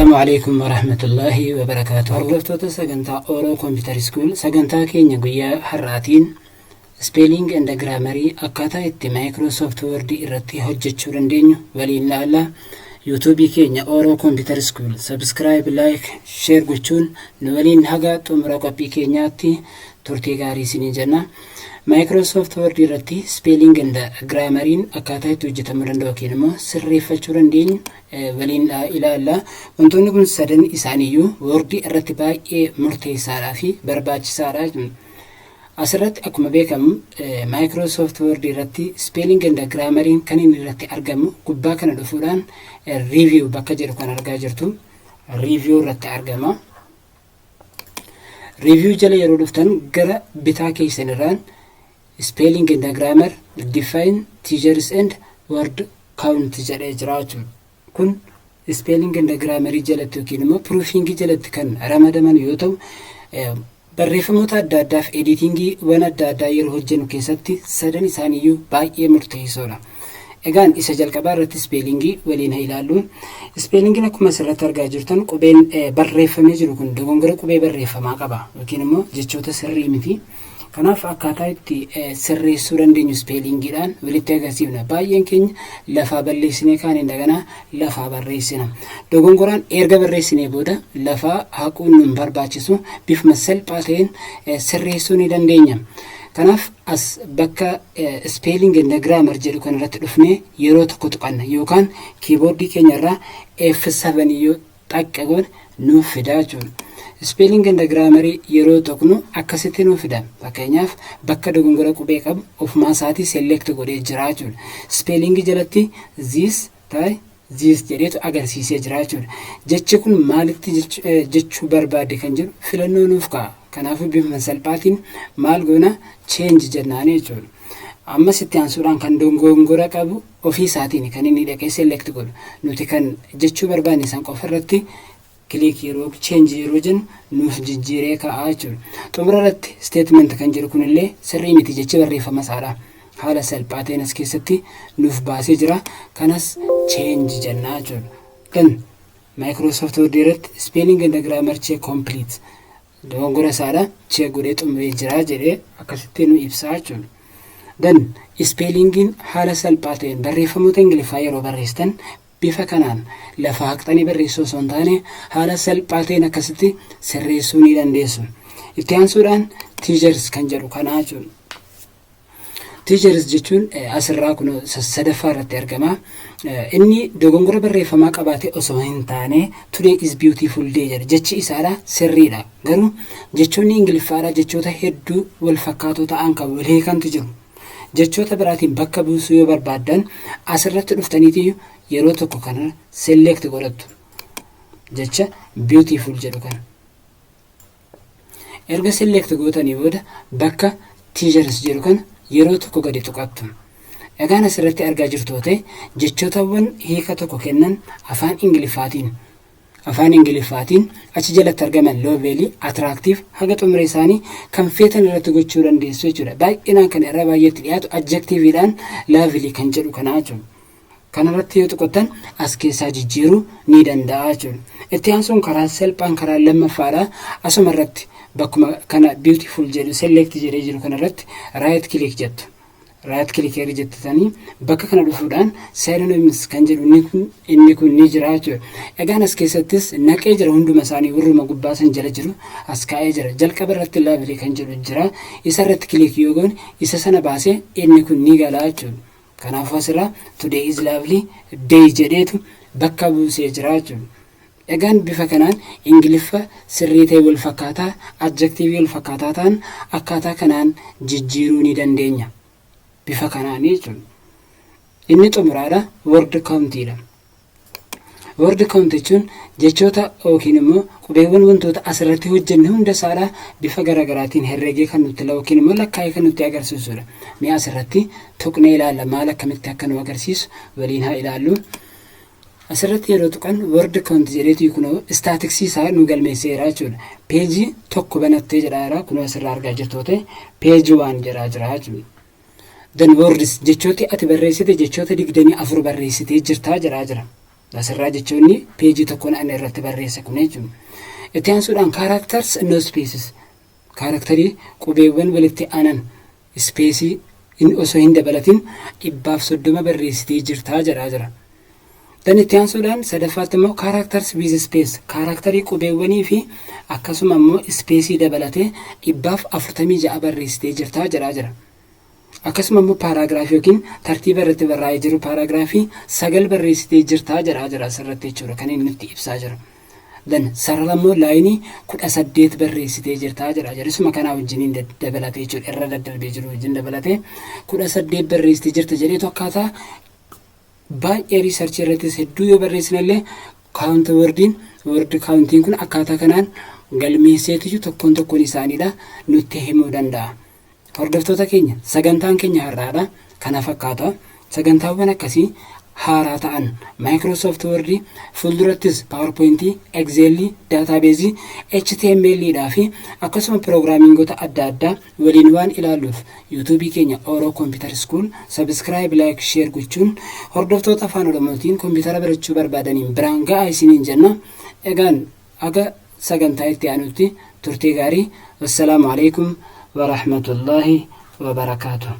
السلام عليكم ورحمة الله وبركاته. هردفتوتا سجنتا أورو كمبيوتر سكول سجنتا كينيا قويا حراتين سبيلينج اند جرامري أكاتا اتي مايكروسوفت وورد إرتي هجة شورندينيو ولين لالا يوتيوبي كينيا أورو كمبيوتر سكول سبسكرايب لايك شير قوشون نولين هاقا تمرقا بي كينياتي تورتي غاري سيني جنة مايكروسوفت وورد إرتي سبيلينج اند جرامرين أكاتا توجة مرندو كينمو سريفة شورندين ولين إلى الله وانتوني كن سدن إسانيو وردي الرتباء مرتي سارافي برباج ساراج أسرت أكما بيكم مايكروسوفت وورد رتي سبيلينج اند جرامرين كانين رتي أرجمو كوبا كان دفوران ريفيو بكجر كان أرجاجرتو ريفيو رتي أرجما ريفيو جل يرودفتن جرا بتاعكي سنران سبيلينج اند جرامر define teachers and word count جل إجراءاتهم كن سبيلينج اند جرامري جلتو كينما بروفينج جلت كان رمضان يوتو بريفموت الدادا في إديتينجي وانا الدادا يرهجن كيستي سدن إسانيو باقي مرتهيسونا إغان إسا جل كبارة سبيلينجي ولين هيلالون سبيلينجي نكو مسألة ترغا جرتن قبين بريفمي جلو كن دوغنغر قبي بريفما قبا وكينمو جيشوتا سري متي kanaaf akkaataa itti sirreessuu dandeenyu speelingiidhaan walitti agarsiifna baay'een keenya lafaa balleessinee kaan indagana lafaa barreessina dogongoraan erga barreessinee booda lafaa haquun nun barbaachisu bifuma salphaa ta'een sirreessuu ni dandeenya kanaaf as bakka spelling and grammar jedhu kan irratti dhufnee yeroo tokko tuqanna yookaan kiiboordii keenya irraa F7 yoo xaqqagoon nuuf fidaa jechuudha spelling and grammar yeroo tokko akkasitti nuuf fidan fakkeenyaaf bakka dogongora qubee qabu ofumaa isaatii select godhee jira jechuudha spelling jalatti this jedheetu agarsiisee jira jechuudha jechi kun maalitti jechuu barbaade kan jedhu filannoo nuuf ka'a kanaaf bifa salphaatiin maal goona change jennaanii jechuudha amma sitti aansuudhaan kan dogongora qabu ofii isaatiin kan inni dhaqee select godhu nuti kan jechuu barbaanne san qofa irratti click yeroo change yeroo jennu nuuf jijjiiree kaa'aa jechuudha xumurarratti statement kan jedhu kunillee sirrii miti jechi barreeffama isaadha haala salphaa ta'een as keessatti nuuf baasee jira kanas change jennaa jechuudha kan Microsoft Word irratti spelling and grammar check complete dogongora isaadha check godhee xumuree jira jedhee akkasitti nu ibsaa jechuudha dan spellingin haala salphaa ta'een barreeffamoota ingiliffaa yeroo barreessitan bifa kanaan lafa haqxanii barreessuu osoo hin taane haala salphaa ta'een akkasitti sirreessuu ni dandeessu itti aansuudhaan teachers kan jedhu kanaa jechuudha teachers jechuun asirraa kun sadaffaa irratti argama inni dogongora barreeffamaa qabaate osoo hin taane today is beautiful day jedha jechi isaadha sirriidha garuu jechoonni ingiliffaadha jechoota hedduu wal fakkaatoo ta'an kan wal hiikantu jiru jechoota biraatiin bakka buusuu yoo barbaaddan asirratti dhuftaniitii yeroo tokko kana select godhattu jecha beautiful jedhu kana erga select gootanii booda bakka teachers jedhu kana yeroo tokko gadi tuqattu egaan asirratti argaa jirtoote jechootawwan hiika tokko kennan afaan ingiliffaatiin achi jalatti argaman loveeli attractive haga xumure isaanii kan feetan irratti gochuu dandeessu jechuudha baay'inaan kan irra baay'eetti dhiyaatu adjectiveidhaan lovely kan jedhu kanaa jechuudha kanarratti yoo tuqattan as keessaa jijjiiruu ni danda'a jechuudha itti aansuun karaa salphaan karaa lammaffaadha asuma irratti bakkuma kana beautiful jedhu select jedhee jiru kanarratti right click jettu right click yeroo jettanii bakka kana dhufuudhaan synonyms kan jedhu inni kun ni jira jechuudha egaan as keessattis naqee jira hunduma isaanii warruma gubbaa san jala jiru as kaa'ee jira jalqaba irratti lovely kan jedhu jira isa irratti click yoo goone isa sana baasee inni kun ni gala jechuudha kanaaf asirra today is lovely day jedheetu bakka buusee jira jechuudha egaan bifa kanaan ingiliffa sirrii ta'e wal fakkaataa adjective wal fakkaataa ta'an akkaataa kanaan jijjiiruu ni dandeenya bifa kanaan jechuudha inni xumuraadha word countidha word count jechuun jechoota yookiin immoo qubeewwan wantoota asirratti hojjenne hunda isaadha bifa garaagaraatiin herregee kan nutti yookiin immoo lakkaa'ee kan nutti agarsiisudha mee asirratti tuqnee ilaalla maal akkamitti akka nu agarsiisu waliin haa ilaallu asirratti yeroo tuqan word count jedheetu kunoo statistics isaa nu galmeesseera jechuudha peejii tokko banattee jedhaara kunoo asirraa argaa jirtoote peejii 1 jira jechuudha then words jechooti ati barreessite jechoota 24 barreessite jirtaa jira asirraa jechuun peejii tokkoon ani irratti barreesse kun jechuudha. Itti aansuudhaan characters no spaces karakterii qubeewwan walitti aanan ispeesii osoo hin dabalatin 130 barreessitee jirtaa jira. Dan itti aansuudhaan sadaffaatti immoo characters with space karakterii qubeewwanii fi akkasuma immoo ispeesii dabalatee 146 barreessitee jirtaa jira. Akkasuma immoo paaraagiraafii yookiin tartiiba irratti barraa'ee jiru paaraagiraafii 9 barreessitee jirtaa jira asirratti jechuudha kan inni nutti ibsaa jira. Dan sarara immoo laayinii 18 barreessitee jirtaa jira. Isuma kanaa wajjiniin dabalatee jechuudha irra daddarbee jiru wajjin dabalatee 18 barreessitee jirta jedheetu akkaataa baay'ee riisarchii irrattis hedduu yoo barreessinallee kaawunti word kaawuntiin kun akkaataa kanaan galmeesseetu tokkoon isaaniidha nutti himuu danda'a. Hordoftoota keenya sagantaan keenya har'aadha kana fakkaata. Sagantaawwan akkasii haaraa ta'an Microsoft Word fuuldurattis PowerPoint, Excel, Database, HTML fi akkasuma pirogiraamiingoota adda addaa waliin waan ilaalluuf YouTube keenya Oro Computer School subscribe, like, share gochuun hordoftoota afaan Oromootiin kompiitara barachuu barbaadaniin biraan ga'aa isiniin jenna. Egaan aga sagantaa itti aanutti turtii gaarii. Wassalaamu alaikum wa rahmatullahi wa barakatuh.